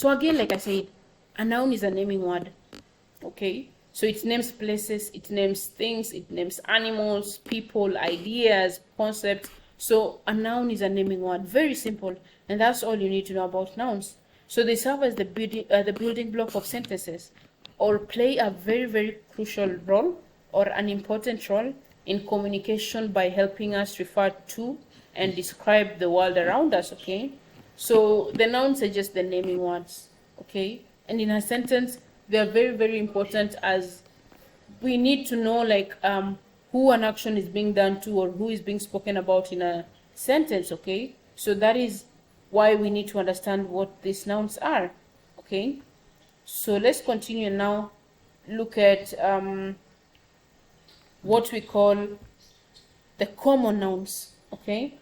So again, like I said, a noun is a naming word. Okay, so it names places, it names things, it names animals, people, ideas, concepts. So a noun is a naming word. Very simple, and that's all you need to know about nouns. So they serve as the building block of sentences, or play a very, very crucial role or an important role in communication by helping us refer to and describe the world around us. Okay, so the nouns are just the naming words. Okay, and in a sentence they are very, very important, as we need to know like who an action is being done to, or who is being spoken about in a sentence. Okay, so that is why we need to understand what these nouns are. Okay, so let's continue now. Look at what we call the common nouns. Okay,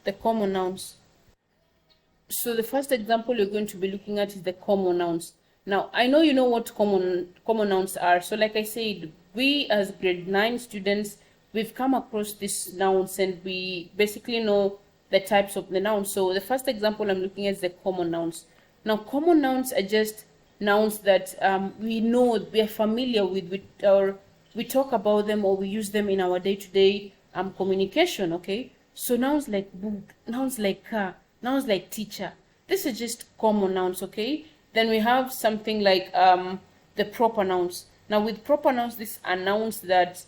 the common nouns. So the first example you're going to be looking at is the common nouns. Now, I know you know what common nouns are. So like I said, we as grade 9 students, we've come across these nouns and we basically know the types of the nouns. So the first example I'm looking at is the common nouns. Now, common nouns are just nouns that we know, we are familiar with, or we talk about them, or we use them in our day-to-day communication. Okay, so nouns like book, nouns like car, nouns like teacher, these are just common nouns. Okay, then we have something like the proper nouns. Now with proper nouns, these are nouns that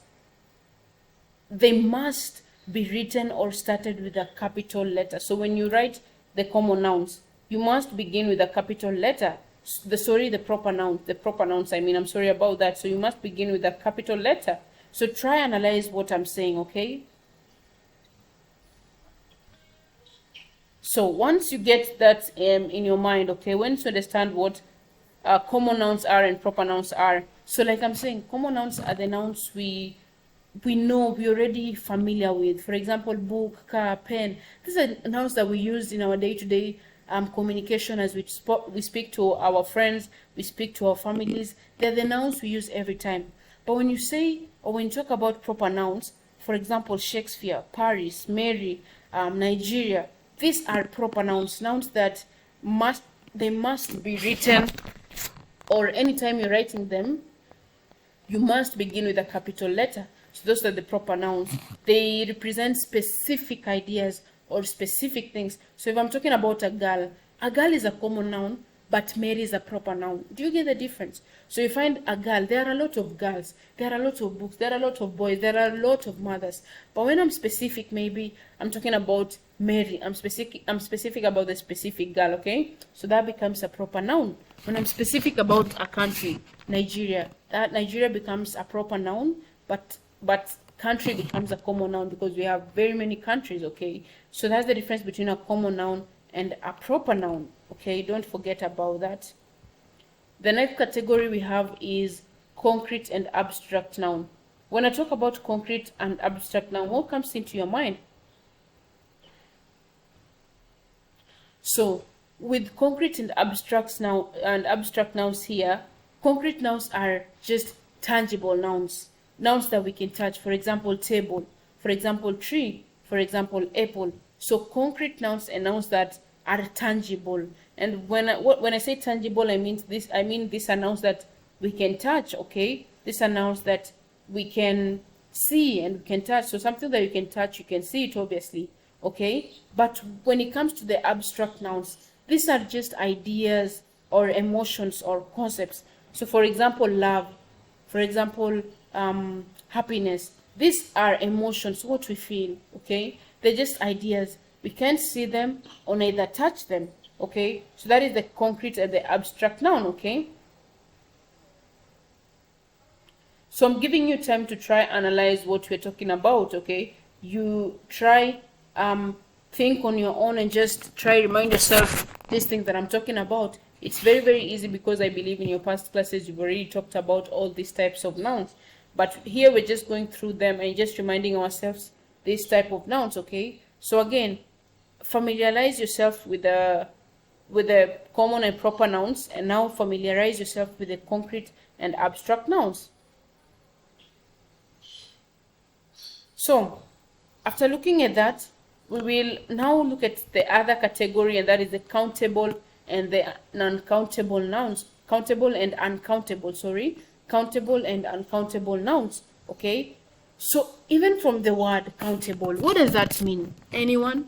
they must be written or started with a capital letter. So when you write the common nouns, you must begin with a capital letter. The proper nouns, I mean, I'm sorry about that. So you must begin with a capital letter. So try and analyze what I'm saying. Okay, so once you get that in your mind, okay, once you understand what common nouns are and proper nouns are, so like I'm saying, common nouns are the nouns we know, we already familiar with. For example, book, car, pen. These are nouns that we use in our day-to-day communication, as we speak to our friends, we speak to our families. They're the nouns we use every time. But when you say, or when you talk about proper nouns, for example, Shakespeare, Paris, Mary, Nigeria, these are proper nouns, nouns that must be written, or anytime you're writing them, you must begin with a capital letter. So those are the proper nouns. They represent specific ideas or specific things. So if I'm talking about a girl is a common noun, but Mary is a proper noun. Do you get the difference? So you find a girl, there are a lot of girls, there are a lot of books, there are a lot of boys, there are a lot of mothers. But when I'm specific, maybe I'm talking about Mary, I'm specific about the specific girl. Okay, so that becomes a proper noun. When I'm specific about a country, Nigeria, that Nigeria becomes a proper noun, but country becomes a common noun, because we have very many countries. Okay, so that's the difference between a common noun and a proper noun. Okay, don't forget about that. The next category we have is concrete and abstract noun. When I talk about concrete and abstract noun, what comes into your mind? So with concrete and abstract nouns here, concrete nouns are just tangible nouns, nouns that we can touch. For example, table, for example, tree, for example, apple. So concrete nouns are nouns that are tangible. And when I say tangible, I mean these are nouns that we can touch. Okay, these are nouns that we can see and we can touch. So something that you can touch, you can see it, obviously. Okay, but when it comes to the abstract nouns, these are just ideas or emotions or concepts. So for example, love, for example, happiness, these are emotions, what we feel. Okay, they're just ideas. We can't see them or neither touch them. Okay, so that is the concrete and the abstract noun. Okay, so I'm giving you time to try analyze what we're talking about. Okay, you try think on your own and just try remind yourself these things that I'm talking about. It's very, very easy, because I believe in your past classes you've already talked about all these types of nouns, but here we're just going through them and just reminding ourselves this type of nouns. Okay, so again, familiarize yourself with the common and proper nouns, and now familiarize yourself with the concrete and abstract nouns. So after looking at that, we will now look at the other category, and that is the countable and the non-countable nouns, countable and uncountable, sorry, countable and uncountable nouns. Okay, so even from the word countable, what does that mean? Anyone?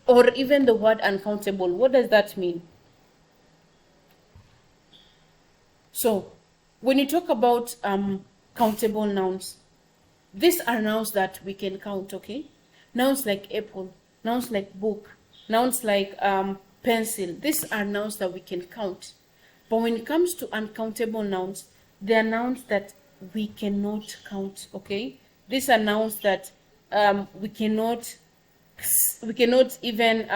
Or even the word uncountable, what does that mean? So when you talk about countable nouns, these are nouns that we can count. Okay, nouns like apple, nouns like book, nouns like pencil, these are nouns that we can count. But when it comes to uncountable nouns, they are nouns that we cannot count. Okay, these are nouns that we cannot even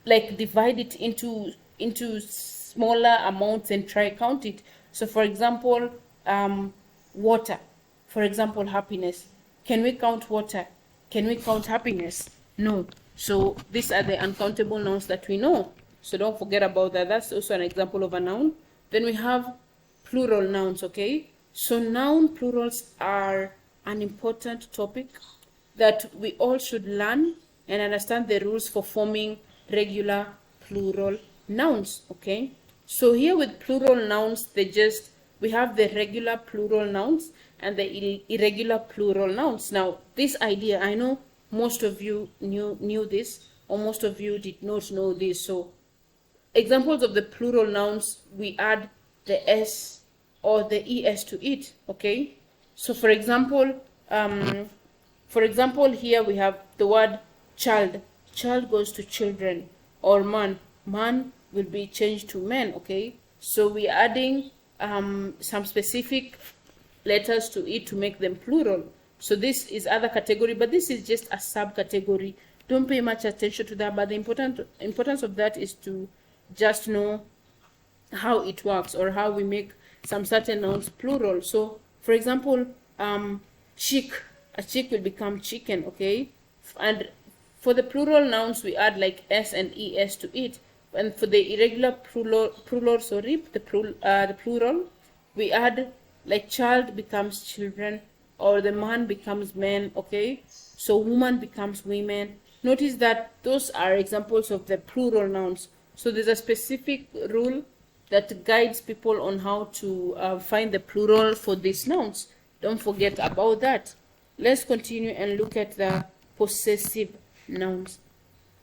like divide it into smaller amounts and try count it. So for example, water, for example, happiness. Can we count water? Can we count happiness? No. So these are the uncountable nouns that we know. So don't forget about that. That's also an example of a noun. Then we have plural nouns. Okay, so noun plurals are an important topic that we all should learn and understand the rules for forming regular plural nouns. Okay, so here with plural nouns, we have the regular plural nouns and the irregular plural nouns. Now this idea, I know most of you knew this, or most of you did not know this. So examples of the plural nouns, we add the s or the es to it. Okay, so for example, here we have the word child. Child goes to children. Or man will be changed to men. Okay, so we're adding some specific letters to it to make them plural. So this is other category, but this is just a subcategory. Don't pay much attention to that, but the importance of that is to just know how it works, or how we make some certain nouns plural. So for example, chick, a chick will become chicken. Okay, and for the plural nouns, we add like s and es to it. And for the irregular plural, the plural, we add like child becomes children, or the man becomes men. Okay, so woman becomes women. Notice that those are examples of the plural nouns. So there's a specific rule that guides people on how to find the plural for these nouns. Don't forget about that. Let's continue and look at the possessive nouns.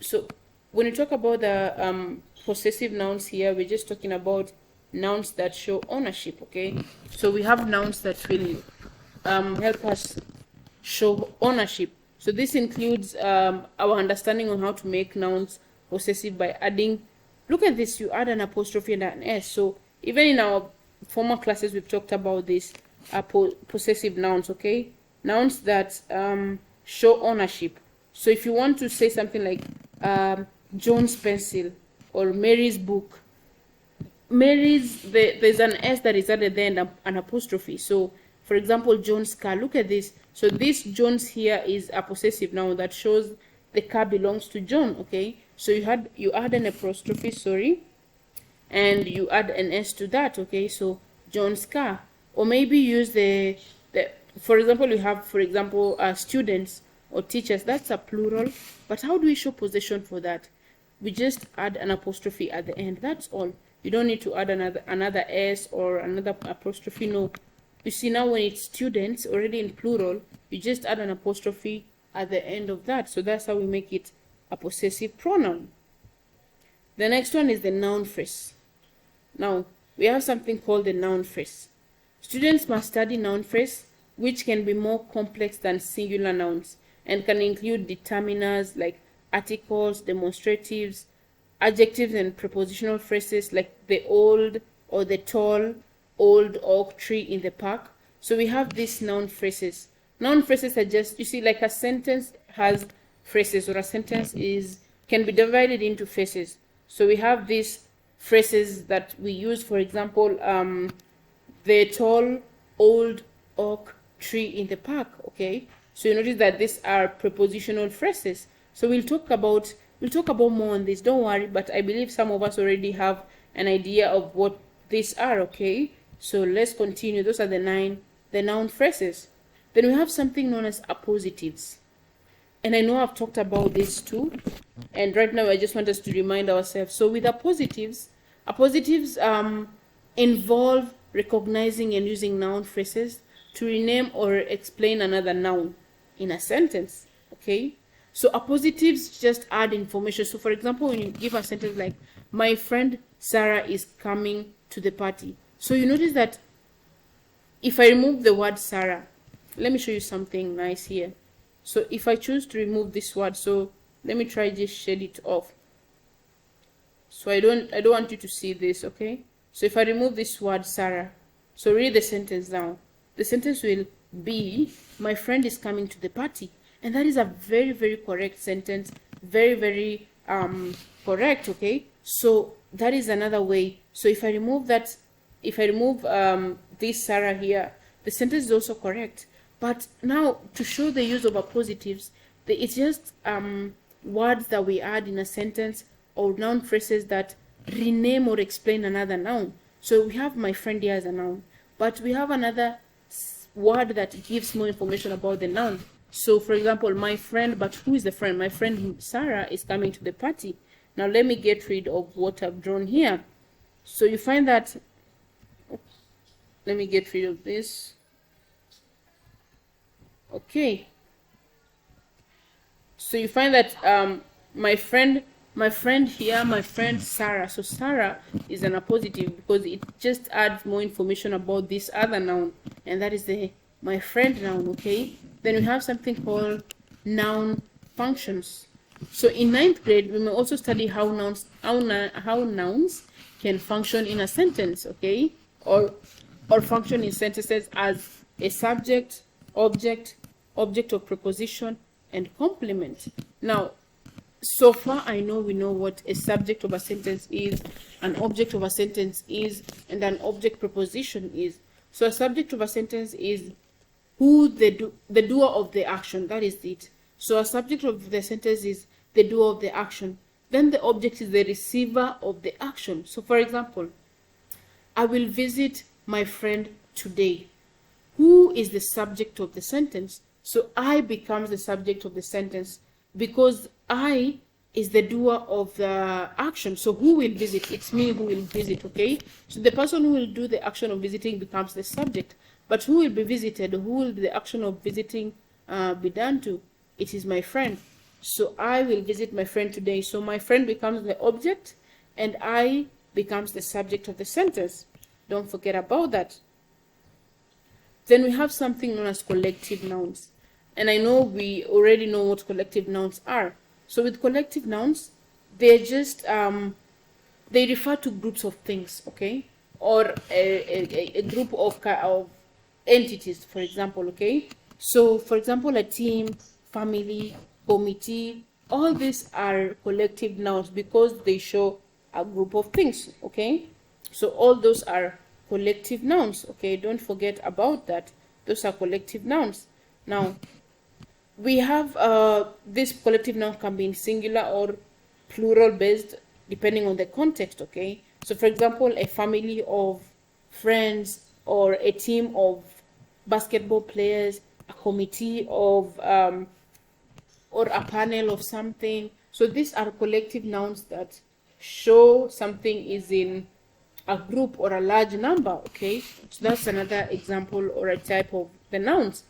So when you talk about the possessive nouns here, we're just talking about nouns that show ownership. Okay, so we have nouns that will help us show ownership. So this includes our understanding on how to make nouns possessive by adding, look at this, you add an apostrophe and an s. So even in our former classes, we've talked about this possessive nouns. Okay, nouns that show ownership. So if you want to say something like John's pencil or Mary's book, there's an s that is added there and an apostrophe. So for example, John's car, look at this. So this John's here is a possessive noun that shows the car belongs to John. Okay, so you add an apostrophe, and you add an s to that. Okay, so John's car. Or maybe use the for example, you have, for example, students or teachers. That's a plural, but how do we show possession for that? We just add an apostrophe at the end. That's all. You don't need to add another s or another apostrophe. No. You see, now when it's students already in plural, you just add an apostrophe at the end of that. So that's how we make it a possessive pronoun. The next one is the noun phrase. Now we have something called the noun phrase. Students must study noun phrase, which can be more complex than singular nouns and can include determiners like articles, demonstratives, adjectives, and prepositional phrases like the old or the tall old oak tree in the park. So we have these noun phrases. Noun phrases are just, you see, like a sentence has phrases, or a sentence can be divided into phrases. So we have these phrases that we use, for example, the tall old oak tree in the park. Okay, so you notice that these are prepositional phrases. So we'll talk about more on this, don't worry, but I believe some of us already have an idea of what these are. Okay, so let's continue. Those are the noun phrases. Then we have something known as appositives. And I know I've talked about this too, and right now I just want us to remind ourselves. So with appositives involve recognizing and using noun phrases to rename or explain another noun in a sentence. Okay, so appositives just add information. So for example, when you give a sentence like, my friend Sarah is coming to the party, so you notice that if I remove the word Sarah, let me show you something nice here. So if I choose to remove this word, so let me try just shade it off. So I don't want you to see this, okay? So if I remove this word Sarah, so read the sentence now. The sentence will be, my friend is coming to the party. And that is a very, very correct sentence. Very, very correct, okay? So that is another way. So if I remove that, this Sarah here, the sentence is also correct. But now to show the use of appositives, it's just words that we add in a sentence or noun phrases that rename or explain another noun. So we have my friend here as a noun, but we have another word that gives more information about the noun. So for example, my friend, but who is the friend? My friend Sarah is coming to the party. Now let me get rid of what I've drawn here. So you find that, let me get rid of this. Okay. So you find that my friend here, my friend Sarah. So Sarah is an appositive because it just adds more information about this other noun, and that is the my friend noun. Okay. Then we have something called noun functions. So in 9th grade, we may also study how nouns can function in a sentence. Okay, or function in sentences as a subject, object of preposition, and complement. Now, so far I know we know what a subject of a sentence is, an object of a sentence is, and an object preposition is. So a subject of a sentence is who the doer of the action, that is it. So a subject of the sentence is the doer of the action. Then the object is the receiver of the action. So for example, I will visit my friend today. Who is the subject of the sentence? So I becomes the subject of the sentence because I is the doer of the action. So who will visit? It's me who will visit, okay? So the person who will do the action of visiting becomes the subject. But who will be visited? Who will the action of visiting be done to? It is my friend. So I will visit my friend today. So my friend becomes the object and I becomes the subject of the sentence. Don't forget about that. Then we have something known as collective nouns. And I know we already know what collective nouns are. So with collective nouns, they're just, they refer to groups of things, okay? Or a group of entities, for example, okay? So, for example, a team, family, committee, all these are collective nouns because they show a group of things, okay? So all those are collective nouns, okay? Don't forget about that. Those are collective nouns. Now, we have this collective noun can be in singular or plural based depending on the context, okay? So for example, a family of friends or a team of basketball players, a committee of or a panel of something. So these are collective nouns that show something is in a group or a large number, okay? So that's another example or a type of the nouns.